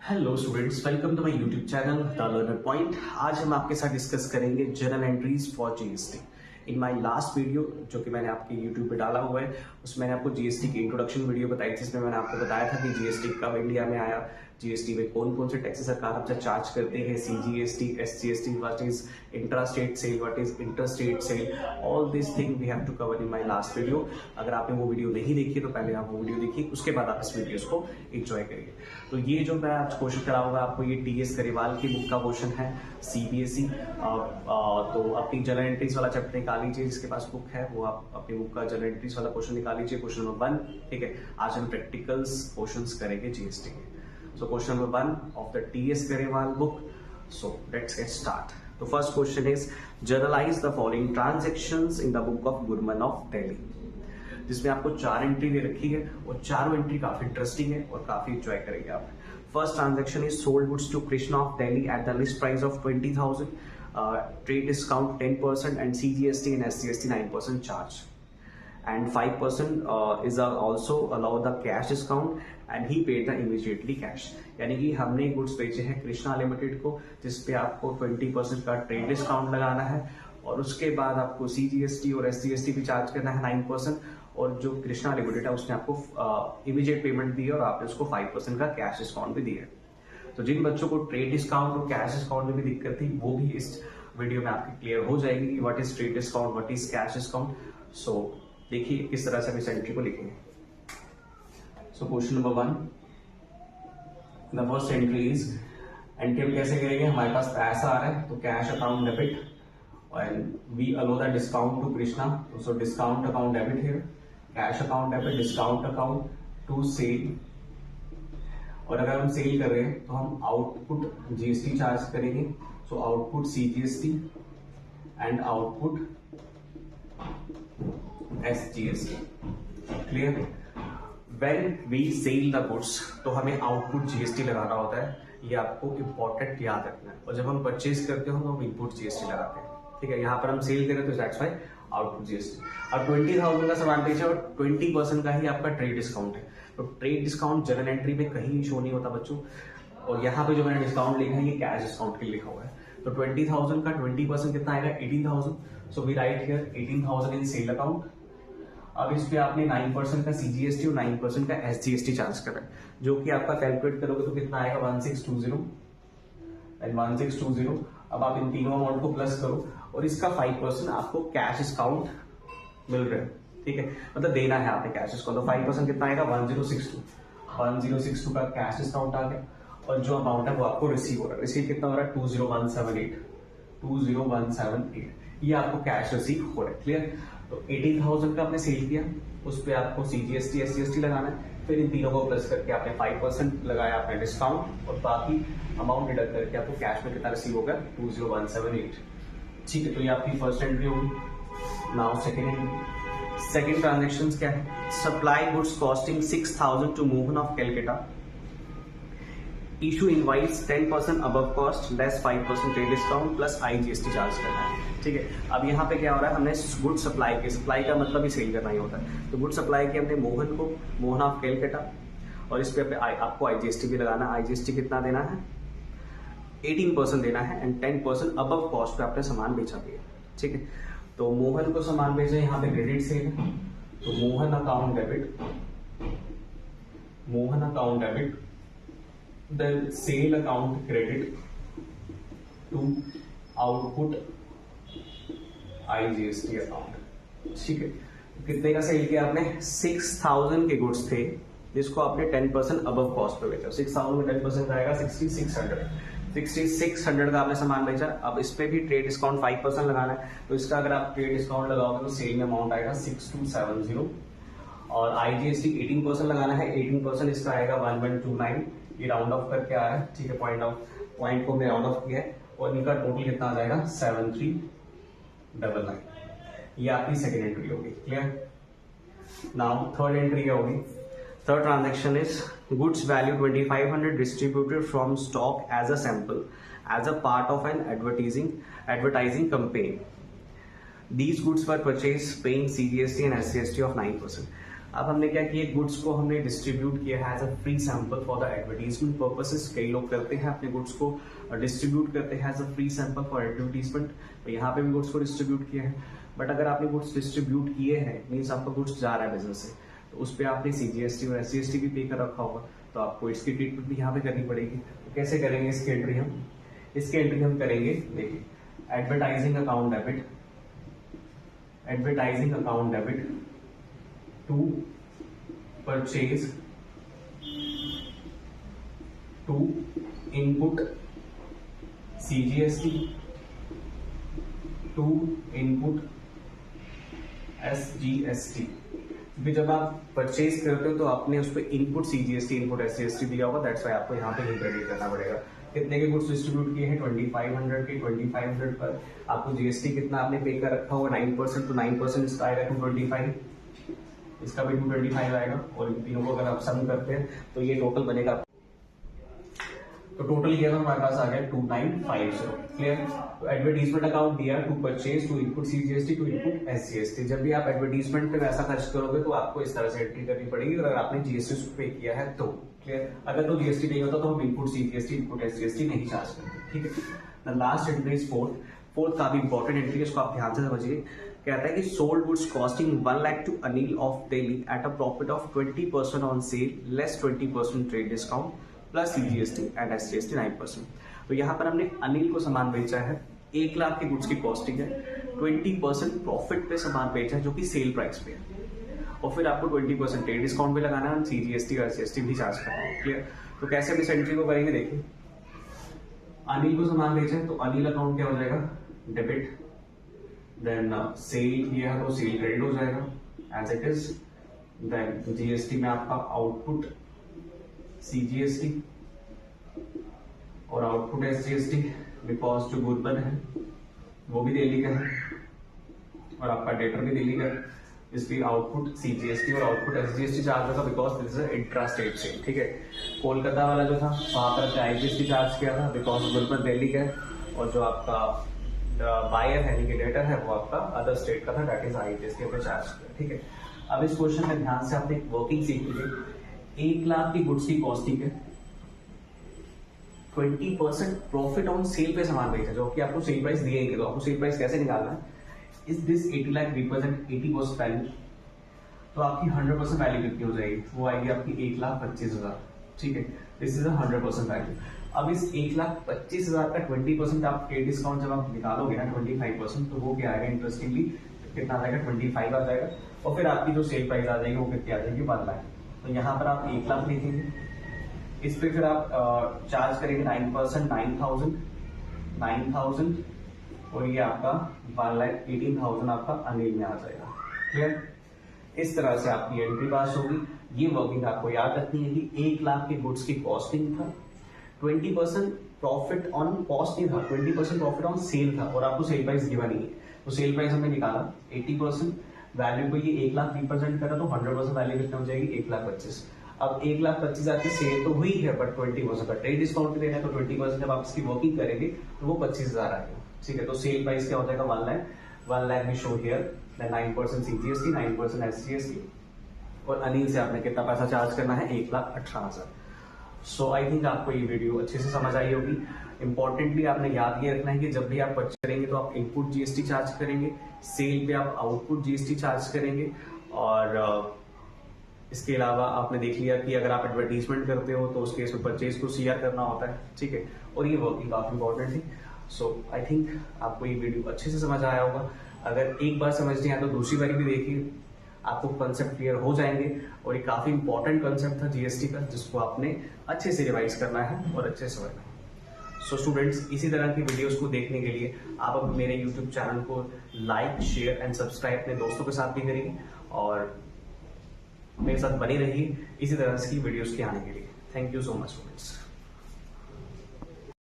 Hello students, welcome to my YouTube channel the Learner Point. आज हम आपके साथ डिस्कस करेंगे journal entries for GST. In my last video जो कि मैंने आपके यूट्यूब पे डाला हुआ है, उसमें मैंने आपको जीएसटी की इंट्रोडक्शन वीडियो बताई थी, जिसमें मैंने आपको बताया था कि जीएसटी कब इंडिया में आया, जीएसटी में कौन कौन से टैक्सेस सरकार हमसे चार्ज करते हैं, CGST, SGST, what is intra state sale, what is inter state sale, all this thing we have to cover in my last video. अगर आपने वो वीडियो नहीं देखी तो पहले आप वो वीडियो देखिए, उसके बाद आप इस वीडियो को एंजॉय करिए। तो ये जो मैं आज क्वेश्चन कराऊंगा आपको, ये टीएस करेवाल की बुक का क्वेश्चन है, सीबीएसई। तो अपनी जर्नल एंट्रीज वाला चैप्टर निकाल लीजिए, जिसके पास बुक है वो आप अपनी बुक का जर्नल एंट्रीज वाला क्वेश्चन निकाल लीजिए, क्वेश्चन नंबर 1। ठीक है, आज हम प्रैक्टिकल्स क्वेश्चंस करेंगे जीएसटी के। So question number 1 of the T.S. Garewal book. So let's get start. The first question is journalize the following transactions in the book of Gurman of Delhi. जिसमें आपको 4 entry दे रखी है और चारों entry काफी interesting है और काफी एंजॉय करेंगे आप। First transaction is sold goods to Krishna of Delhi at the list price of 20,000, trade discount 10% and CGST and SGST 9% charge, and 5% is also allow the cash discount and he paid the immediately cash। यानी कि हमने goods बेचे हैं Krishna limited को, जिसपे आपको 20% का trade discount लगाना है और उसके बाद आपको सीजीएसटी और एसजीएसटी भी चार्ज करना है 9%, और जो कृष्णा लिमिटेड है उसने आपको इमीडिएट पेमेंट दी है और आपने उसको 5% का कैश डिस्काउंट भी दिया है। तो जिन बच्चों को ट्रेड डिस्काउंट और कैश डिस्काउंट में भी दिक्कत थी, वो भी इस वीडियो में आपकी क्लियर हो जाएगी कि what is trade discount, what is cash discount. So देखिए किस तरह से हम इस एंट्री को लिखेंगे। So question number 1, the first entry is, entry हम कैसे करेंगे, हमारे पास पैसा आ रहा है तो cash account debit and we allow the discount to Krishna, so discount account debit here, cash account debit, discount account to sale. और अगर हम सेल कर रहे हैं तो हम आउटपुट जीएसटी चार्ज करेंगे, so output CGST and output SGST। Clear? When we sell the goods तो हमें आउटपुट जीएसटी लगाना होता है, ये आपको इंपॉर्टेंट याद रखना है। और जब हम परचेज करते हो तो हम इनपुट जीएसटी लगाते हैं। ठीक है, यहाँ पर हम सेल करें तो दैट्स व्हाई आउटपुट जीएसटी। और 20,000 का सामान बेचा और 20% का ही आपका ट्रेड डिस्काउंट है, तो ट्रेड डिस्काउंट जर्नल एंट्री में कहीं शो नहीं होता बच्चों। और यहाँ पे जो मैंने डिस्काउंट लिखा है ये कैश डिस्काउंट के लिए लिखा हुआ है। तो 20,000 का 20% कितना आएगा, 18,000। So we right here 18,000 in sale account. अब इस पे आपने 9% का सीजीएसटी और 9% का एसजीएसटी चार्ज करा है, जो कि आपका कैलकुलेट करोगे तो कितना आएगा, 1620 एंड 1620। अब आप इन तीनों अमाउंट को प्लस करो और इसका 5% आपको कैश डिस्काउंट मिल रहा है। ठीक है, मतलब देना है आपने कैश डिस्काउंट, तो 5% कितना आएगा, 1062 का कैश डिस्काउंट आ गया। और जो अमाउंट है वो आपको रिसीव हो रहा है। रिसीव कितना हो रहा है, 20178, ये आपको कैश रिसीव हो रहा है। क्लियर? तो 18,000 का आपने सेल किया, उस पर आपको सीजीएसटी एसजीएसटी लगाना है, फिर इन तीनों को प्लस करके आपने 5% लगाया आपने डिस्काउंट, और बाकी अमाउंट डिडक्ट करके आपको कैश में कितना रिसीव होगा, 20178। ठीक है, तो ये आपकी फर्स्ट एंट्री होगी। Now second entry, second transaction क्या है, supply goods costing 6,000 to Mohan of Calcutta, issue invoice 10% above cost less 5% trade discount plus IGST charge करना है। ठीक है, अब यहाँ पे क्या हो रहा है, हमने गुड सप्लाई की, सप्लाई का मतलब ही सेल करना ही होता है। तो गुड सप्लाई की हमने मोहन को, मोहन ऑफ कैलकाटा, और इस पे आपको आईजीएसटी भी लगाना है। आईजीएसटी कितना देना है, 18% देना है एंड 10% अबव कॉस्ट पे आपने सामान बेचा भी है। ठीक है, तो मोहन को सामान बेचा, यहाँ पे क्रेडिट सेल है, तो Mohan account debit then sale account credit to output IGST account। ठीक है, कितने का सेल किया आपने, 6,000 के गुड्स थे जिसको आपने 10% अबव कॉस्ट पे बेचा। 6,000 में 10% आएगा 6,600 का आपने सामान बेचा। अब इस पे भी ट्रेड डिस्काउंट 5% लगाना है, तो इसका अगर आप ट्रेड डिस्काउंट लगाओगे तो सेल में अमाउंट आएगा 6270, और आईजीएसटी 18% लगाना है, 18% इसका आएगा 1129। ये राउंड ऑफ करके आ रहा है। ठीक है, पॉइंट को हमने राउंड ऑफ किया है, और इनका टोटल कितना आ जाएगा, 7399। ये आपकी सेकेंड एंट्री होगी। क्लियर? नाउ थर्ड एंट्री क्या होगी, third transaction is goods value 2500 distributed from stock as a sample as a part of an advertising campaign. These goods were purchased paying CGST and SGST of 9%। अब हमने क्या किया, goods को हमने distribute किया है as a free sample for the advertisement purposes. कई लोग करते हैं अपने गुड्स को डिस्ट्रीब्यूट करते हैं as a free sample for advertisement, तो यहाँ पे भी गुड्स को डिस्ट्रीब्यूट किया है। बट अगर आपने गुड्स डिस्ट्रीब्यूट किए हैं, मीन्स आपका गुड्स जा रहा है बिजनेस से, तो उस पर आपने CGST और SGST भी पे कर रखा होगा, तो आपको इसकी ट्रीटमेंट भी यहाँ पे करनी पड़ेगी। तो कैसे करेंगे इसकी एंट्री हम? इसकी एंट्री हम करेंगे, देखिए, advertising account debit, advertising account debit to purchase to input CGST to input SGST। क्योंकि जब आप परचेज करते हो तो आपने उस पर इनपुट CGST इनपुट SGST दिया होगा, दैट्स वाई आपको यहाँ पे ही क्रेडिट करना पड़ेगा। कितने के गुड्स डिस्ट्रीब्यूट किए हैं? 2500 के। 2500 पर आपको GST कितना आपने पे कर रखा होगा? 9%, तो 9% इसका आएगा 225, इसका भी 225 आएगा, और इन तीनों को अगर आप सम करते हैं तो ये टोटल बनेगा। तो टोटल ये हमारे पास आ गया 2950। क्लियर? तो एडवर्टीजमेंट अकाउंट दिया to purchase to input CGST to input SGST। जब भी आप एडवर्टीजमेंट पे पैसा खर्च करोगे तो आपको इस तरह से एंट्री करनी पड़ेगी, अगर आपने GST पे किया है तो। क्लियर? अगर तो GST नहीं होता तो हम इनपुट CGST इनपुट SGST नहीं चार्ज करते। ठीक है। The last entry is fourth काफी इंपॉर्टेंट एंट्री है, इसको आप ध्यान से समझिए। कहता है कि sold goods costing 1 lakh to Anil of Delhi at a profit of 20% on sale less 20% trade discount plus CGST and SGST 9%। तो यहाँ पर हमने अनिल को सामान बेचा है, 1 लाख के गुड्स की कॉस्टिंग है, 20% प्रॉफिट पे सामान बेचा है जो कि सेल प्राइस पे है, और फिर आपको 20% ट्रेड डिस्काउंट भी लगाना है, CGST और SGST भी चार्ज करना है। क्लियर? तो कैसे हम इस एंट्री को करेंगे? देखिए, अनिल को सामान बेचा है तो अनिल अकाउंट क्या हो जाएगा? डेबिट। देन सेल किया है तो सेल क्रेडिट हो जाएगा as it is. Then GST में आपका आउटपुट CGST और आउटपुट SGST, बिकॉज जो गुडबन है वो भी दिल्ली का है और आपका डेटर भी दिल्ली का है, इसलिए आउटपुट CGST और आउटपुट SGST चार्ज होगा, because this is intra state sale. ठीक है। कोलकाता वाला जो था वहां पर IGST चार्ज किया था, बिकॉज गुडबन दिल्ली का है, और जो आपका बायर है, डेटर है, वो आपका अदर स्टेट का था, दैट इज IGST पे चार्ज किया। ठीक है। अब इस क्वेश्चन में ध्यान से आपने वर्किंग सीख लीजिए। 1 लाख की गुड्स की कॉस्टिंग है, 20% प्रॉफिट ऑन सेल पे सामान बेचा, जो कि आपको सेल प्राइस दिएंगे, तो आपको सेल प्राइस कैसे निकालना है? Is this 80 lakh represent 80% value, तो आपकी 100% वैल्यू कितनी हो जाएगी? वो आएगी आपकी 1,25,000। ठीक है। This is 100% value. अब इस 1,25,000 का 20% आप ट्रेड डिस्काउंट जब आप निकालोगे ना 25%, तो वो क्या आएगा? इंटरेस्टिंगली कितना आ जाएगा? 25 आ जाएगा, और फिर आपकी जो सेल प्राइस आ जाएगी वो कितनी आ जाएगी? 1 लाख। तो यहाँ पर आप 1 लाख लिखेंगे, इस पे फिर आप चार्ज करेंगे 9%, 9,000, और ये आपका 1,18,000 आपका अनिल में आ जाएगा। क्लियर? इस तरह से आपकी एंट्री पास होगी। ये वर्किंग आपको याद रखनी है कि 1 लाख के गुड्स की कॉस्टिंग था, 20% प्रॉफिट ऑन कॉस्ट नहीं था, 20% प्रॉफिट ऑन सेल था, और आपको सेल प्राइस गिवन नहीं है, तो सेल प्राइस हमने निकाला 80%, वैल्यू को ये 1 लाख रिप्रेजेंट करा, तो 100% वैल्यू कितना हो जाएगी? 1,25,000। अब 1,25,000 की सेल तो हुई है, बट 20% का ट्रेड डिस्काउंट भी देना है, तो 20% जब आप इसकी वर्किंग करेंगे तो वो 25,000 आएगा। ठीक है। तो सेल प्राइस क्या हो जाएगा? 1 लाख। 1 लाख भी शो हियर, 9% CGST, 9% SGST, और अनिल से आपने कितना पैसा चार्ज करना है? 1,18,000। सो आई थिंक आपको ये वीडियो अच्छे से समझ आई होगी। इंपॉर्टेंटली आपने याद ये रखना है कि जब भी आप परचेज करेंगे तो आप इनपुट GST चार्ज करेंगे, सेल पे आप आउटपुट GST चार्ज करेंगे, और इसके अलावा आपने देख लिया कि अगर आप एडवर्टीजमेंट करते हो तो उस केस में परचेज को CR करना होता है। ठीक है। और ये वर्किंग काफी इंपॉर्टेंट थी। सो आई थिंक आपको ये वीडियो अच्छे से समझ आया होगा। अगर एक बार समझ नहीं आया तो दूसरी बार भी देखिए, आपको कंसेप्ट क्लियर हो जाएंगे, और ये काफी इंपॉर्टेंट कंसेप्ट था GST का, जिसको आपने अच्छे से रिवाइज करना है और अच्छे से समझना है। सो स्टूडेंट्स, इसी तरह की वीडियोस को देखने के लिए आप अब मेरे यूट्यूब चैनल को लाइक, शेयर एंड सब्सक्राइब अपने दोस्तों के साथ भी करिए, और मेरे साथ बने रहिए इसी तरह की वीडियोस के आने के लिए। Thank you so much students.